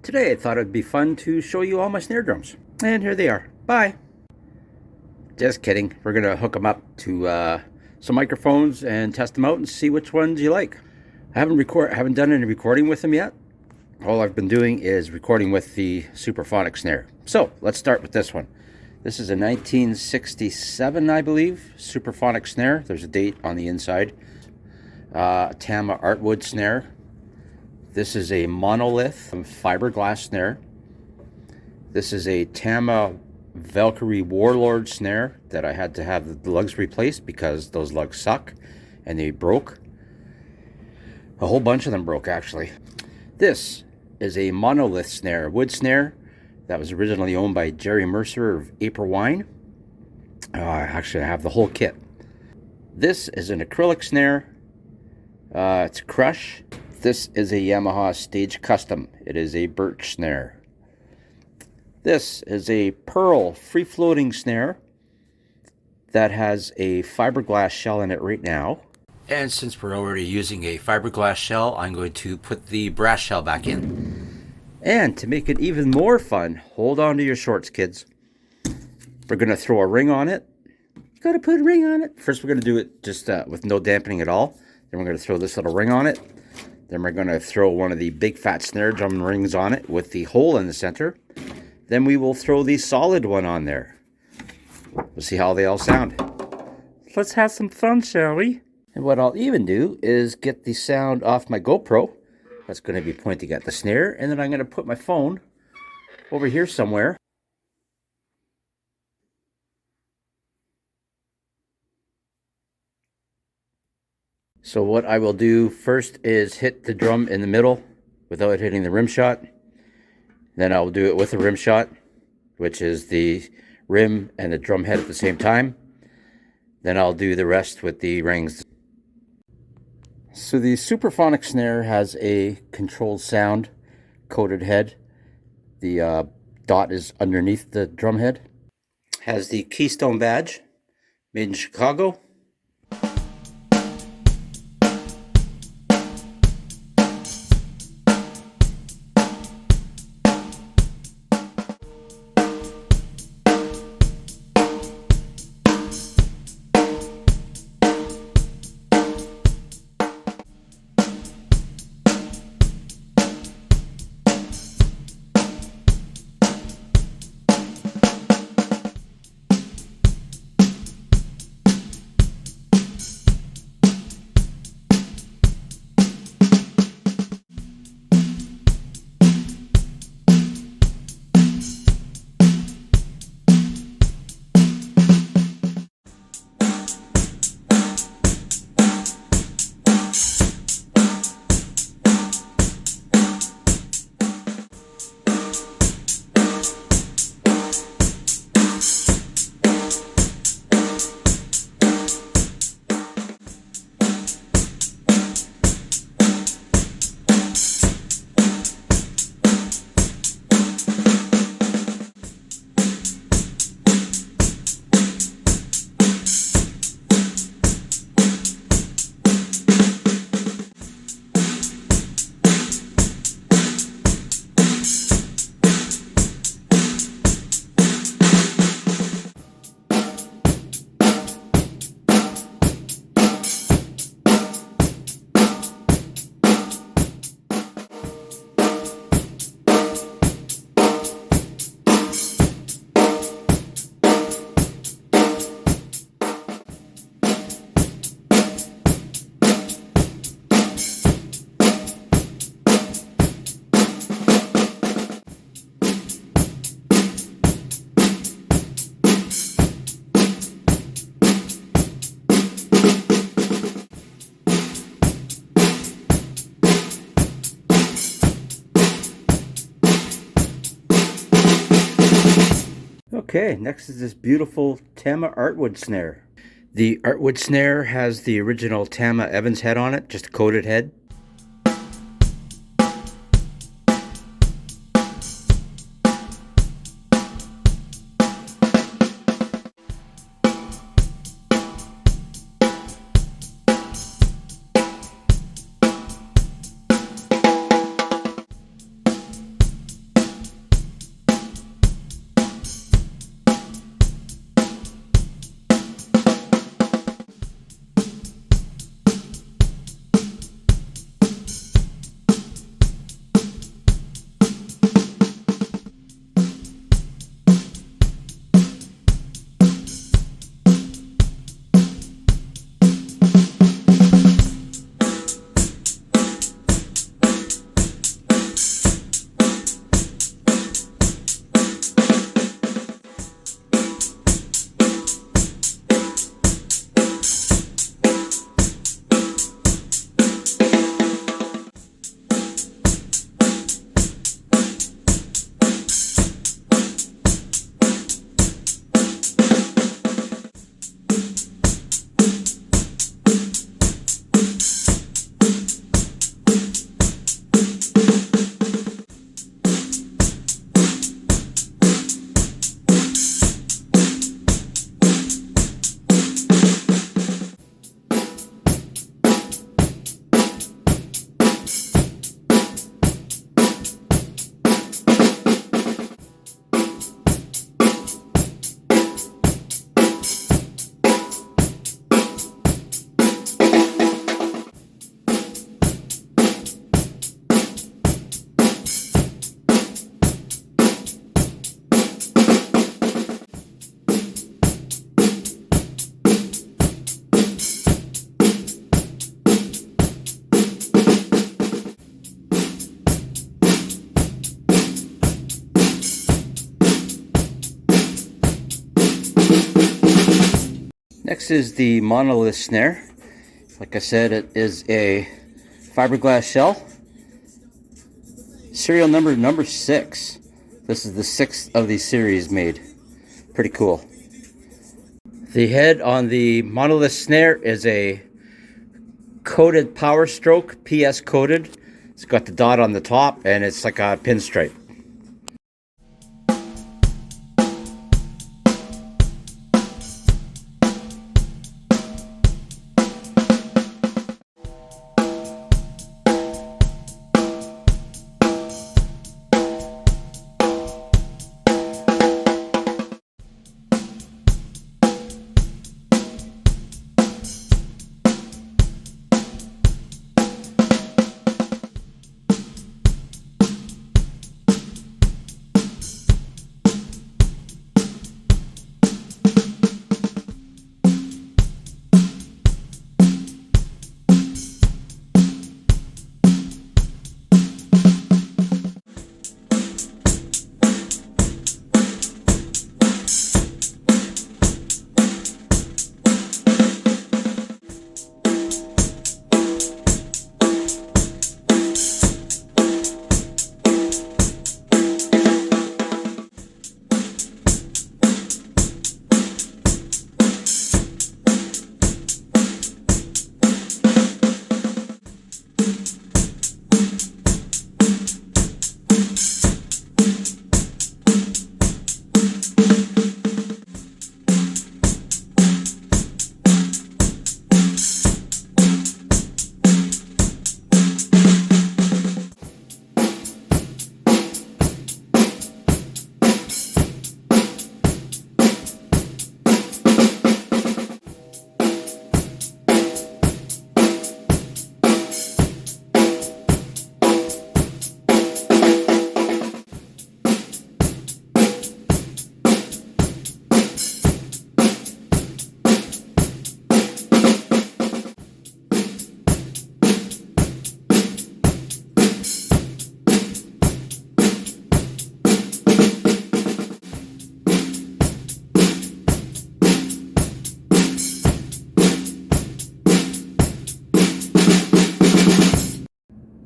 Today I thought it'd be fun to show you all my snare drums. And here they are. Bye. Just kidding. We're going to hook them up to some microphones and test them out and see which ones you like. I haven't done any recording with them yet. All I've been doing is recording with the Superphonic snare. So let's start with this one. This is a 1967, I believe, Superphonic snare. There's a date on the inside. Tama Artwood snare. This is a monolith fiberglass snare. This is a Tama Valkyrie Warlord snare that I had to have the lugs replaced because those lugs suck and they broke. A whole bunch of them broke, actually. This is a monolith snare, wood snare that was originally owned by Jerry Mercer of April Wine. Actually, I have the whole kit. This is an acrylic snare. It's Crush. This is a Yamaha Stage Custom. It is a birch snare. This is a pearl free-floating snare that has a fiberglass shell in it right now. And since we're already using a fiberglass shell, I'm going to put the brass shell back in. And to make it even more fun, hold on to your shorts, kids. We're going to throw a ring on it. You got to put a ring on it. First, we're going to do it just with no dampening at all. Then we're going to throw this little ring on it. Then we're going to throw one of the big fat snare drum rings on it with the hole in the center. Then we will throw the solid one on there. We'll see how they all sound. Let's have some fun, shall we? And what I'll even do is get the sound off my GoPro. That's going to be pointing at the snare. And then I'm going to put my phone over here somewhere. So what I will do first is hit the drum in the middle without hitting the rim shot. Then I'll do it with the rim shot, which is the rim and the drum head at the same time. Then I'll do the rest with the rings. So the Superphonic snare has a controlled sound coated head. The dot is underneath the drum head. Has the Keystone badge, made in Chicago. Okay, next is this beautiful Tama Artwood snare. The Artwood snare has the original Tama Evans head on it, just a coated head. Next is the monolith snare. Like I said, it is a fiberglass shell. Serial number 6. This is the 6th of the series made. Pretty cool. The head on the monolith snare is a coated power stroke, PS coated. It's got the dot on the top and it's like a pinstripe.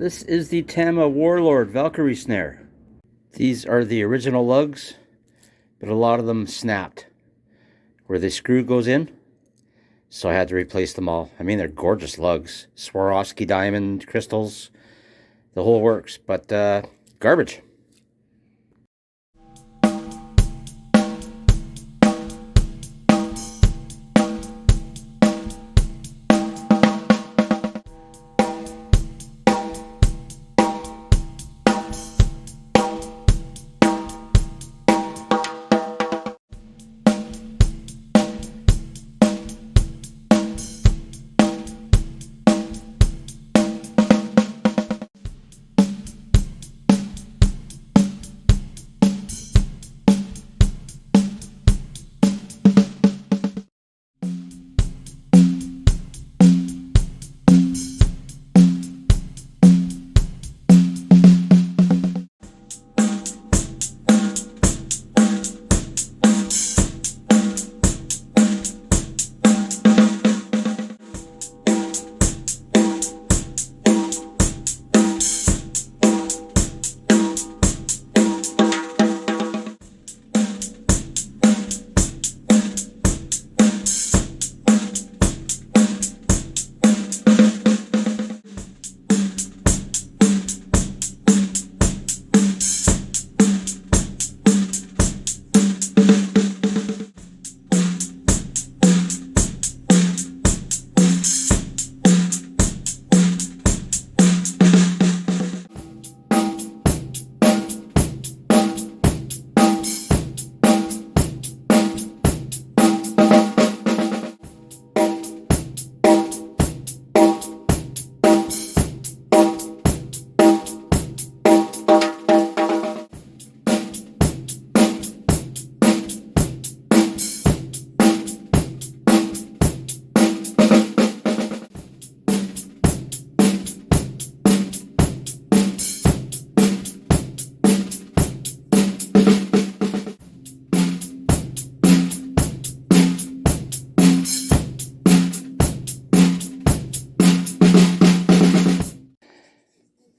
This is the Tama Warlord Valkyrie snare. These are the original lugs, but a lot of them snapped where the screw goes in, so I had to replace them all. I mean, they're gorgeous lugs. Swarovski diamond crystals, the whole works, but garbage.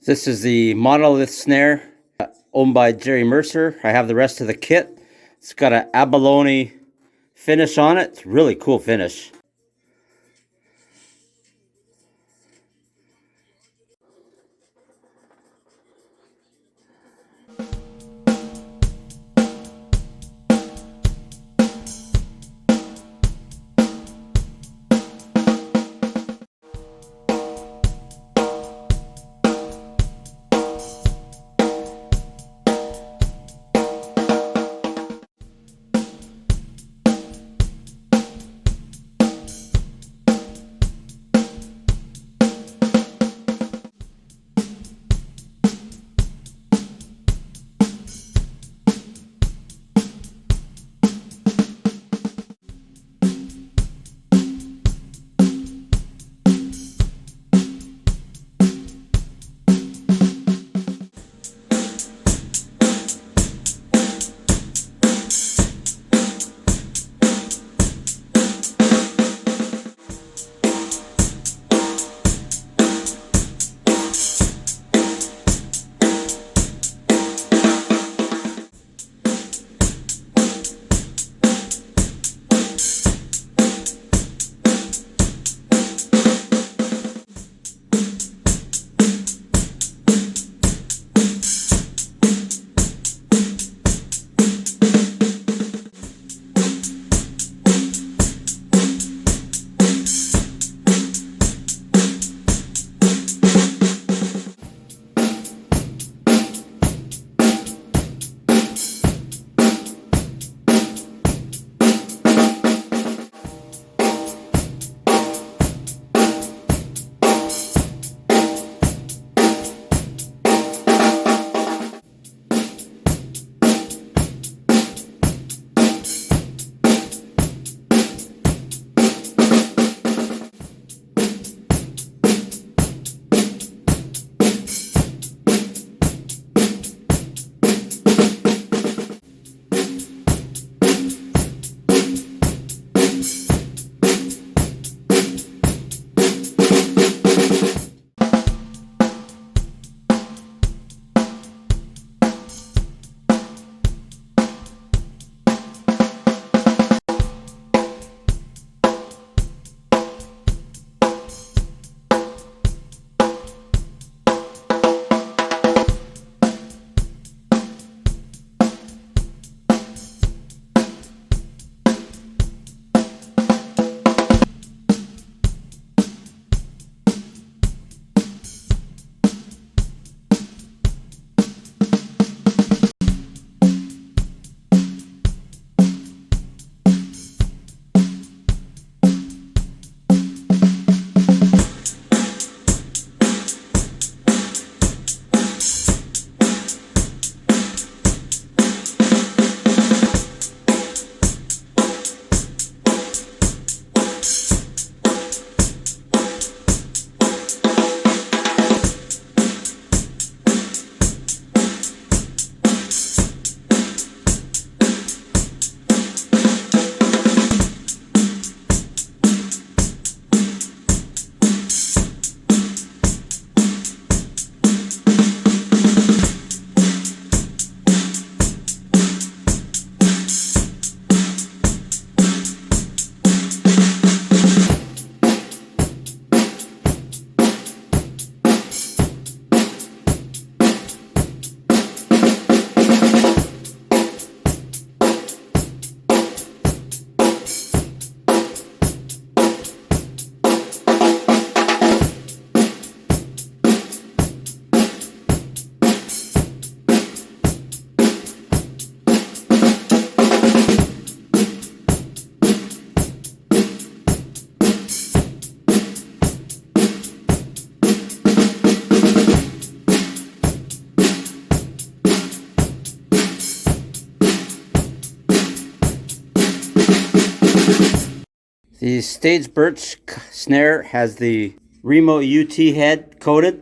This is the monolith snare owned by Jerry Mercer. I have the rest of the kit. It's got an abalone finish on it. It's a really cool finish. The Stage Birch snare has the Remo UT head coated.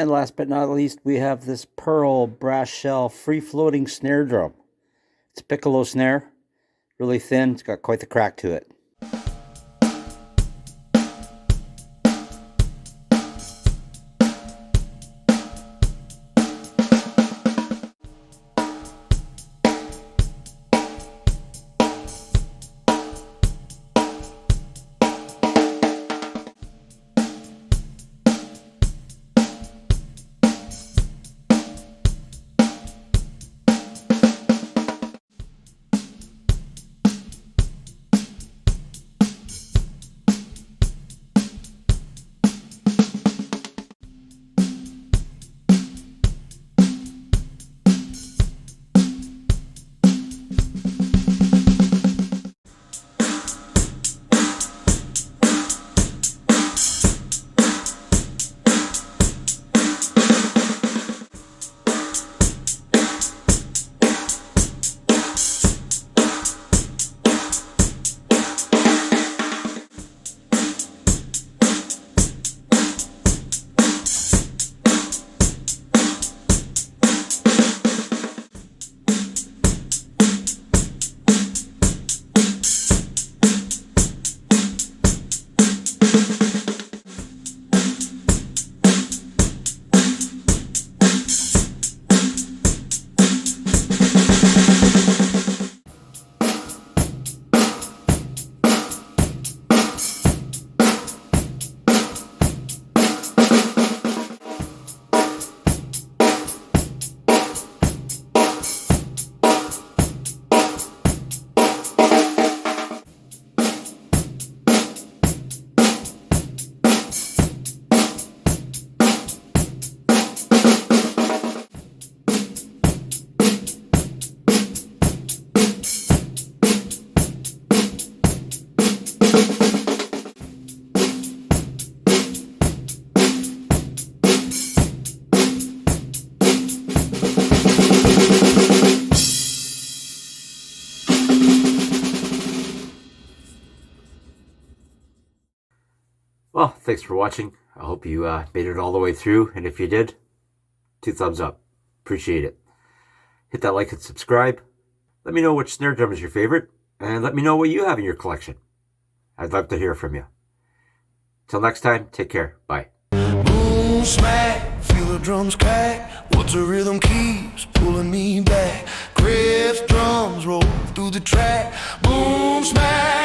And last but not least, we have this pearl brass shell free-floating snare drum. It's a piccolo snare, really thin. It's got quite the crack to it. Well, thanks for watching. I hope you made it all the way through, and if you did, 2 thumbs up. Appreciate it. Hit that like and subscribe. Let me know which snare drum is your favorite, and let me know what you have in your collection. I'd love to hear from you. Till next time, take care. Bye. Boom, smack, feel the drums crack. What's the rhythm keeps pulling me back? Griff drums roll through the track. Boom, smack.